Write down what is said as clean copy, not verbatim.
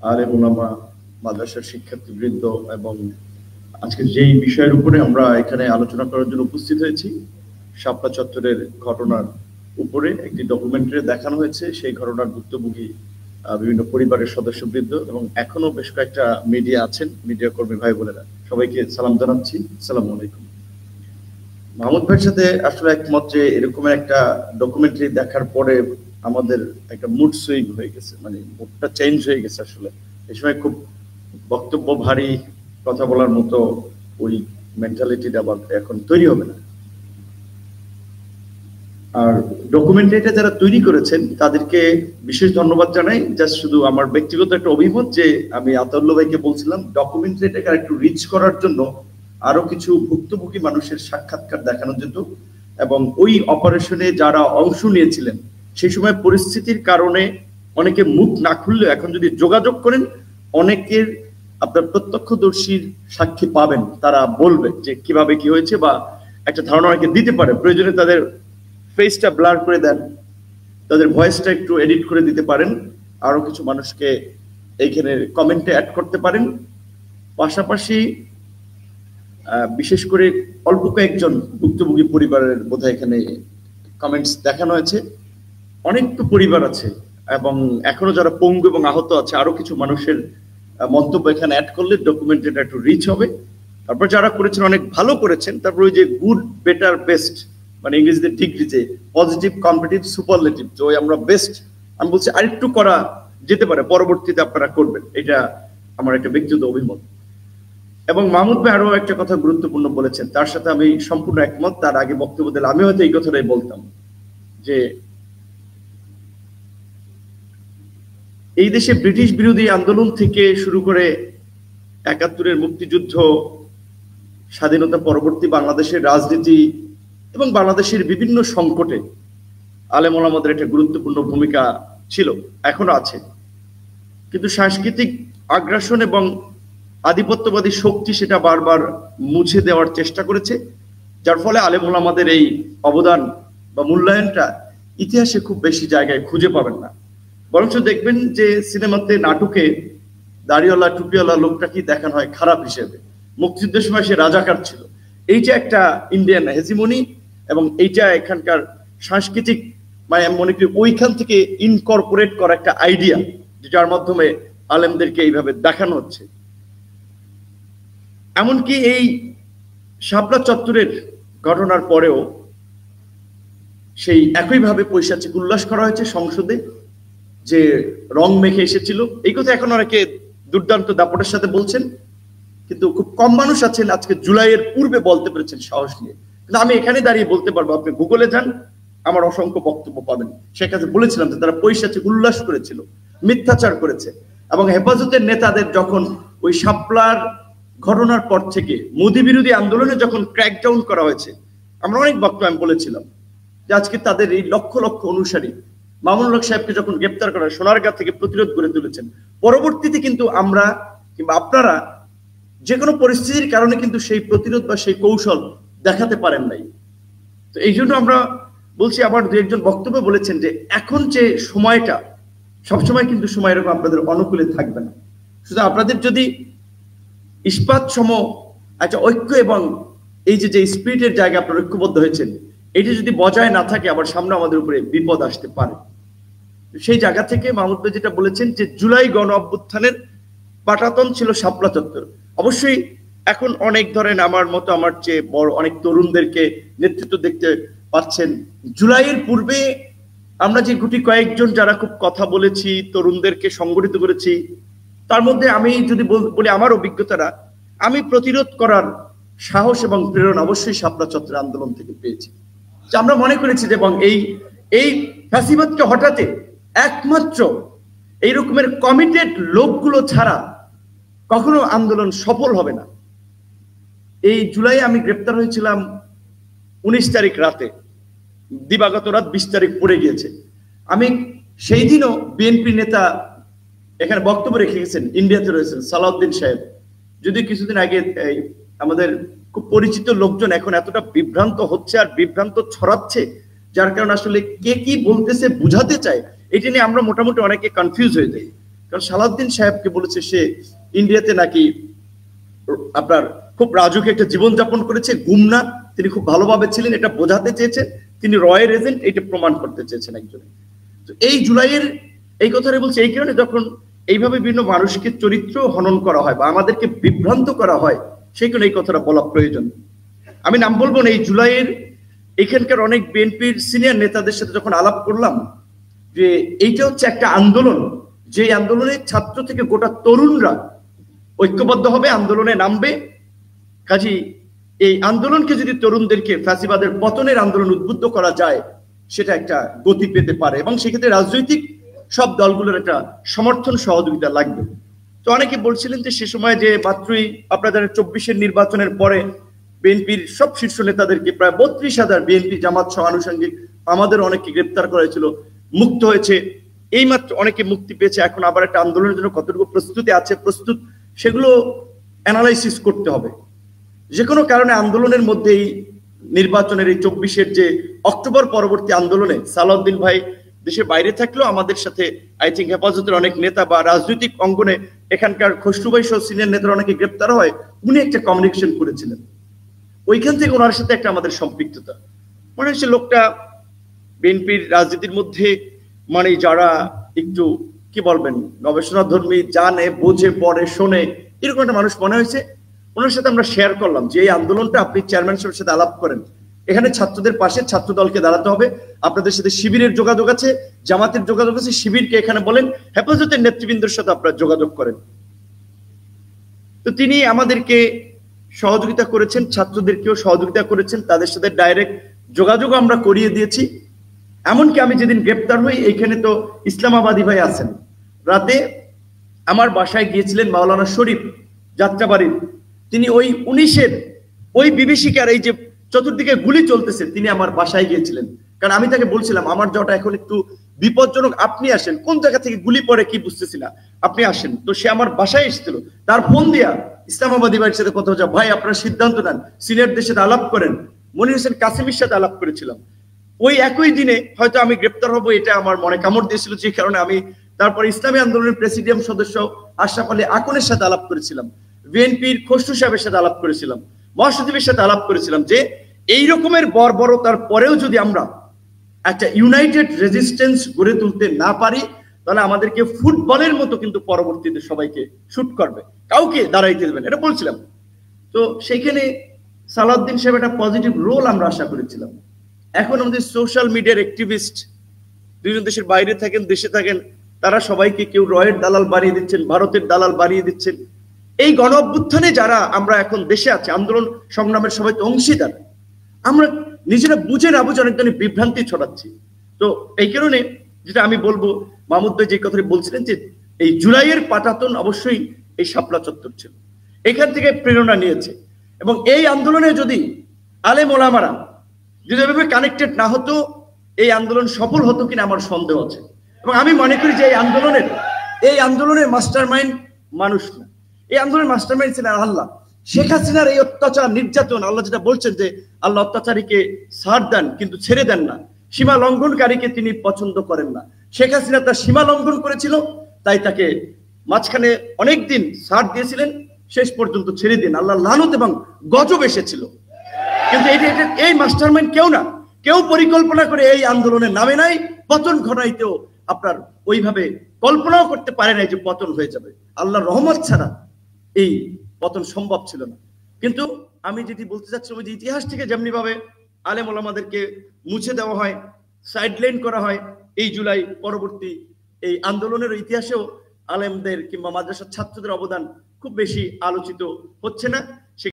আলেম ওলামা, মাদ্রাসার শিক্ষার্থীবৃন্দ এবং আজকে যেই বিষয়ের উপরে আমরা এখানে আলোচনা করার জন্য উপস্থিত হয়েছি, শাপলা চত্বরের ঘটনার উপরে একটি ডকুমেন্টারি দেখানো হয়েছে। সেই ঘটনার ভুক্তভোগী বিভিন্ন পরিবারের সদস্যবৃন্দ এবং এখনো বেশ কয়েকটা মিডিয়া আছেন, মিডিয়া কর্মী ভাই বোনেরা, সবাইকে সালাম জানাচ্ছি। আসসালামু আলাইকুম। মাহমুদ ভাইয়ের সাথে আসলে একমত যে এরকমের একটা ডকুমেন্টারি দেখার পরে আমাদের একটা মুড সুইং হয়ে গেছে, মানে মুডটা চেঞ্জ হয়ে গেছে। আসলে এই সময় খুব বক্তব্য ভারী, কথা বলার মতো ওই মেন্টালিটিটা আবার এখন তৈরি হবে না। আর ডকুমেন্টারিটা যারা তৈরি করেছেন তাদেরকে বিশেষ ধন্যবাদ জানাই। জাস্ট শুধু আমার ব্যক্তিগত একটা অভিমত যে আমি আতাউল্লাহ ভাইকে বলছিলাম ডকুমেন্টারিটাকে একটু রিচ করার জন্য আরো কিছু ভুক্তভোগী মানুষের সাক্ষাৎকার দেখানো যেত এবং ওই অপারেশনে যারা অংশ নিয়েছিলেন সেই সময় পরিস্থিতির কারণে অনেকে মুখ না খুললেও এখন যদি যোগাযোগ করেন অনেকের আপনার প্রত্যক্ষদর্শীর সাক্ষী পাবেন, তারা বলবে যে কিভাবে কি হয়েছে বা একটা ধারণা অনেকে দিতে পারে। প্রয়োজনে তাদের ফেসটা ব্লার করে দেন, তাদের ভয়েসটা একটু এডিট করে দিতে পারেন, আরো কিছু মানুষকে এইখানে কমেন্টে অ্যাড করতে পারেন। পাশাপাশি বিশেষ করে অল্প কয়েকজন ভুক্তভোগী পরিবারের বোধহয় এখানে কমেন্টস দেখানো হয়েছে। অনেক তো পরিবার আছে এবং এখনো যারা পঙ্গু এবং আহত আছে, আরো কিছু মানুষের মন্তব্য এখানে অ্যাড করলে ডকুমেন্টারিটা একটু রিচ হবে। তারপর যারা করেছেন অনেক ভালো করেছেন। তারপর ওই যে গুড, বেটার, বেস্ট, মানে ইংরেজিতে ডিগ্রি, যে পজিটিভ, কম্পিটিভ, সুপারলেটিভ, তো আমরা বেস্ট, আমি বলছি আরেকটু করা যেতে পারে, পরবর্তীতে আপনারা করবেন, এটা আমার একটা ব্যক্তিগত অভিমত। এবং মাহমুদ ভাই আরো একটা কথা গুরুত্বপূর্ণ বলেছেন, তার সাথে আমি সম্পূর্ণ একমত। তার আগে বক্তব্য দিলে আমি হয়তো এই কথাটাই বলতাম যে এই দেশে ব্রিটিশ বিরোধী আন্দোলন থেকে শুরু করে ৭১-এর মুক্তিযুদ্ধ, স্বাধীনতা পরবর্তী বাংলাদেশের রাজনীতি এবং বাংলাদেশের বিভিন্ন সংকটে আলেম ওলামাদের একটা গুরুত্বপূর্ণ ভূমিকা ছিল, এখনো আছে। কিন্তু সাংস্কৃতিক আগ্রাসন এবং আধিপত্যবাদী শক্তি সেটা বারবার মুছে দেওয়ার চেষ্টা করেছে, যার ফলে আলেম ওলামাদের এই অবদান বা মূল্যায়নটা ইতিহাসে খুব বেশি জায়গায় খুঁজে পাবেন না। বরঞ্চ দেখবেন যে সিনেমাতে, নাটকে দাড়িওয়ালা টুপিওয়ালা লোকটাকে দেখানো হয় খারাপ হিসেবে। মুক্তিযুদ্ধের সময় সে রাজাকার ছিল। এইটা একটা ইন্ডিয়ান হেজিমনি এবং এইটা এখানকার সাংস্কৃতিক, মানে মনে করি ওইখান থেকে ইনকর্পোরেট করা একটা আইডিয়া, যার মাধ্যমে আলেমদেরকে এইভাবে দেখানো হচ্ছে। এমনকি এই শাপলা চত্বরের ঘটনার পরেও সেই একইভাবে পৈশাচিক উল্লাস করা হয়েছে সংসদে, যে রং মেখে এসেছিল। এই কথা এখন অনেকে দুর্দান্ত দাপটের সাথে বলছেন, কিন্তু খুব কম মানুষ আছেন আজকে জুলাইয়ের পূর্বে বলতে পেরেছেন সাহস নিয়ে। কিন্তু আমি এখানে দাঁড়িয়ে বলতে পারবো, আপনি গুগলে যান, আমার অসংখ্য বক্তব্য পাবেন। সেখানে বলেছিলাম যে তারা পৈশাচিক উল্লাস করেছিল, মিথ্যাচার করেছে। এবং হেফাজতের নেতাদের যখন ওই শাপলার ঘটনার পর থেকে মোদি বিরোধী আন্দোলনে যখন ক্র্যাকডাউন করা হয়েছে, আমরা অনেক বক্তব্য আমি বলেছিলাম যে আজকে তাদের এই লক্ষ লক্ষ অনুসারী মামুনুল হক সাহেবকে যখন গ্রেপ্তার করা, সোনারগাঁ থেকে প্রতিরোধ গড়ে তুলেছেন। পরবর্তীতে কিন্তু আমরা কিংবা আপনারা যে কোনো পরিস্থিতির কারণে কিন্তু সেই প্রতিরোধ বা সেই কৌশল দেখাতে পারেন নাই। তো এই জন্য আমরা বলছি, আবার দু একজন বক্তব্য বলেছেন যে এখন যে সময়টা, সবসময় কিন্তু সময় এরকম আপনাদের অনুকূলে থাকবে না। শুধু আপনাদের যদি ইস্পাত সম একটা ঐক্য এবং এই যে স্পিরিটের জায়গায় আপনারা ঐক্যবদ্ধ হয়েছেন, এটি যদি বজায় না থাকে আবার সামনে আমাদের উপরে বিপদ আসতে পারে। সেই জায়গা থেকে মাহমুদ ভাই যেটা বলেছেন যে জুলাই গণ অভ্যুত্থানের পাটাতন ছিল শাপলা চত্বর। অবশ্যই এখন অনেক ধরেন আমার মতো, আমার চেয়ে বড় অনেক তরুণদেরকে নেতৃত্ব দেখতে পাচ্ছেন। জুলাইয়ের পূর্বে আমরা যে গুটি কয়েকজন যারা খুব কথা বলেছি, তরুণদেরকে সংগঠিত করেছি, তার মধ্যে আমি যদি বলি আমার অভিজ্ঞতাটা, আমি প্রতিরোধ করার সাহস এবং প্রেরণা অবশ্যই শাপলা চত্বর আন্দোলন থেকে পেয়েছি। আমরা মনে করেছি যে এবং এই ফ্যাসিবাদকে হঠাতে একমাত্র এই রকমের কমিটেড লোকগুলো ছাড়া কখনো আন্দোলন সফল হবে না। এই জুলাই আমি গ্রেপ্তার হয়েছিলাম 19 তারিখ রাতে, দিবাগত রাত 20 তারিখ পড়ে গিয়েছে। আমি সেই দিনও বিএনপি নেতা এখানে বক্তব্য রেখে গেছেন, ইন্ডিয়াতে রয়েছেন সালাউদ্দিন সাহেব। যদি কিছুদিন আগে আমাদের খুব পরিচিত লোকজন এখন এতটা বিভ্রান্ত হচ্ছে আর বিভ্রান্ত ছড়াচ্ছে, যার কারণে আসলে কে কি বলতেছে বুঝাতে চায়, এটা নিয়ে আমরা মোটামুটি অনেকে কনফিউজ হয়ে যাই। কারণ সালাউদ্দিন সাহেবকে বলেছে সে ইন্ডিয়াতে নাকি আপনার খুব রাজকীয় একটা জীবনযাপন করেছে, গুমনা, তিনি খুব ভালোভাবে ছিলেন, এটা বোঝাতে চেয়েছেন, তিনি রয়ের এজেন্ট, এটা প্রমাণ করতে চেয়েছেন একজনে। তো এই জুলাইয়ের এই কথাটা বলছে এই কারণে, যখন এইভাবে বিভিন্ন মানুষকে চরিত্র হনন করা হয় বা আমাদেরকে বিভ্রান্ত করা হয়, সেই কারণে এই কথাটা বলা প্রয়োজন। আমি নাম বলবো না, এই জুলাইয়ের এখানকার অনেক বিএনপির সিনিয়র নেতাদের সাথে যখন আলাপ করলাম যে এইটা হচ্ছে একটা আন্দোলন, যে আন্দোলনে ছাত্র থেকে গোটা তরুণরা ঐক্যবদ্ধ হবে, আন্দোলনে নামবে। কাজী এই আন্দোলনকে যদি তরুণদেরকে ফ্যাসিবাদের পতনের আন্দোলন উদ্বুদ্ধ করা যায়, সেটা একটা গতি পেতে পারে এবং সেক্ষেত্রে রাজনৈতিক সব দলগুলোর একটা সমর্থন সহযোগিতা লাগবে। তো অনেকে বলছিলেন যে সে সময় যে মাত্রই আপনাদের 24-এর নির্বাচনের পরে বিএনপির সব শীর্ষ নেতাদেরকে প্রায় 32,000 বিএনপি জামাত সহ আনুষঙ্গিক আমাদের অনেককে গ্রেপ্তার করা হয়েছিল, মুক্ত হয়েছে, এইমাত্র অনেকে মুক্তি পেয়েছে, এখন আবার একটা আন্দোলনের জন্য কতটুকু প্রস্তুতি আছে, প্রস্তুত, সেগুলো অ্যানালাইসিস করতে হবে। যে কোনো কারণে আন্দোলনের মধ্যেই নির্বাচনের এই 24-এর যে অক্টোবর পরবর্তী আন্দোলনে সালাউদ্দিন ভাই দেশের বাইরে থাকলেও আমাদের সাথে আই থিঙ্ক হেফাজতের অনেক নেতা বা রাজনৈতিক অঙ্গনে এখানকার খসরু ভাই সহ সিনিয়র নেতারা অনেকে গ্রেপ্তার হয়, উনি একটা কমিউনিকেশন করেছিলেন, ওইখান থেকে ওনার সাথে একটা আমাদের সম্পৃক্ততা মনে হচ্ছে। লোকটা বিএনপির রাজনীতির মধ্যে মানে যারা একটু কি বলবেন গবেষণা ধর্মী, জানে, বোঝে, পড়ে, শোনে, এরকম একটা মানুষ মনে হয়েছে। ওনার সাথে আমরা শেয়ার করলাম যে এই আন্দোলনটা আপনি চেয়ারম্যান সাহেবের সাথে আলাপ করেন, এখানে ছাত্রদের পাশে ছাত্র দলকে দাঁড়াতে হবে, আপনাদের সাথে শিবিরের যোগাযোগ আছে, জামাতের যোগাযোগ আছে, শিবিরকে এখানে বলেন, হেফাজতের নেতৃবৃন্দের সাথে আপনারা যোগাযোগ করেন। তো তিনি আমাদেরকে সহযোগিতা করেছেন, ছাত্রদেরকেও সহযোগিতা করেছেন, তাদের সাথে ডাইরেক্ট যোগাযোগ আমরা করিয়ে দিয়েছি। এমনকি আমি যেদিন গ্রেপ্তার হই, এইখানে তো ইসলামাবাদী ভাই আছেন, রাতে আমার বাসায় গিয়েছিলেন মাওলানা শরীফ যাত্রাবাড়ির, তিনি ওই 19-এর ওই বিভীষিকার এই যে চতুর্দিকে গুলি চলতেছে, তিনি আমার বাসায় গিয়েছিলেন। কারণ আমি তাকে বলছিলাম আমার যাওয়াটা এখন একটু বিপজ্জনক, আপনি আসেন, কোন জায়গা থেকে গুলি পড়ে কি বুঝতেছি না, আপনি আসেন। তো সে আমার বাসায় এসেছিল, তার ফোন দিয়া ইসলামাবাদী ভাইয়ের সাথে কথা হচ্ছে, ভাই আপনারা সিদ্ধান্ত নেন, সিনিয়রদের সাথে আলাপ করেন। মনির হোসেন কাসিমের সাথে আলাপ করেছিলাম। ওই একই দিনে হয়তো আমি গ্রেপ্তার হবো, এটা আমার মনে কামড় দিয়েছিল, যে কারণে আমি তারপরে ইসলামী আন্দোলনের প্রেসিডিয়াম সদস্য আশরাফ আলী আকনের সাথে আলাপ করেছিলাম, বিএনপির খসরু সাহেবের সাথে আলাপ করেছিলাম, মহাসচিবের সাথে আলাপ করেছিলাম, যে এই রকমের বর্বরতার পরেও যদি আমরা একটা ইউনাইটেড রেজিস্ট্যান্স গড়ে তুলতে না পারি, তাহলে আমাদেরকে ফুটবলের মতো কিন্তু পরবর্তীতে সবাইকে শুট করবে, কাউকে দাঁড়াইতে দেবেন, এটা বলছিলাম। তো সেইখানে সালাউদ্দিন সাহেব একটা পজিটিভ রোল আমরা আশা করেছিলাম। এখন আমাদের সোশ্যাল মিডিয়ার অ্যাক্টিভিস্ট দুজন দেশের বাইরে থাকেন, দেশে থাকেন, তারা সবাইকে কেউ রয়ের দালাল বাড়িয়ে দিচ্ছেন, ভারতের দালাল বাড়িয়ে দিচ্ছেন। এই গণ অভ্যুত্থানে যারা আমরা এখন দেশে আছি, আন্দোলন সংগ্রামের সবাই তো অংশীদার, আমরা নিজেরা বুঝে না বুঝে অনেক ধরনের বিভ্রান্তি ছড়াচ্ছি। তো এই কারণে যেটা আমি বলবো, মাহমুদ ভাই যে কথাটি বলছিলেন যে এই জুলাইয়ের পাটাতন অবশ্যই এই শাপলা চত্বর ছিল, এখান থেকে প্রেরণা নিয়েছে। এবং এই আন্দোলনে যদি আলেম ওলামারা যদি এভাবে কানেক্টেড না হতো, এই আন্দোলন সফল হতো কিনা আমার সন্দেহ আছে। এবং আমি মনে করি যে এই আন্দোলনের মাস্টার মাইন্ড মানুষ না, এই আন্দোলনের মাস্টার মাইন্ড ছিলেন আল্লাহ। শেখ হাসিনার এই অত্যাচার নির্যাতন, আল্লাহ যেটা বলছেন যে আল্লাহ অত্যাচারীকে ছাড় দেন কিন্তু ছেড়ে দেন না, সীমা লঙ্ঘনকারীকে তিনি পছন্দ করেন না। শেখ হাসিনা তার সীমা লঙ্ঘন করেছিল, তাই তাকে মাঝখানে অনেকদিন ছাড় দিয়েছিলেন, শেষ পর্যন্ত ছেড়ে দিন, আল্লাহ লানত এবং গজব এসেছিল। কিন্তু এই মাস্টার মাইন্ড কেউ না, কেউ পরিকল্পনা করে এই আন্দোলনের নামে নাই, পতন ঘটাইতেও আপনার ওইভাবে কল্পনাও করতে পারে নাই যে পতন হয়ে যাবে। আল্লাহর রহমত ছাড়া এই পতন সম্ভব ছিল না। কিন্তু আমি যেটি বলতে চাচ্ছিলাম, যে ইতিহাস থেকে যেমনি ভাবে আলেম ওলামাদেরকে মুছে দেওয়া হয়, সাইডলাইন করা হয়, এই জুলাই পরবর্তী এই আন্দোলনের ইতিহাসেও আলেমদের কিংবা মাদ্রাসার ছাত্রদের অবদান খুব বেশি আলোচিত হচ্ছে না।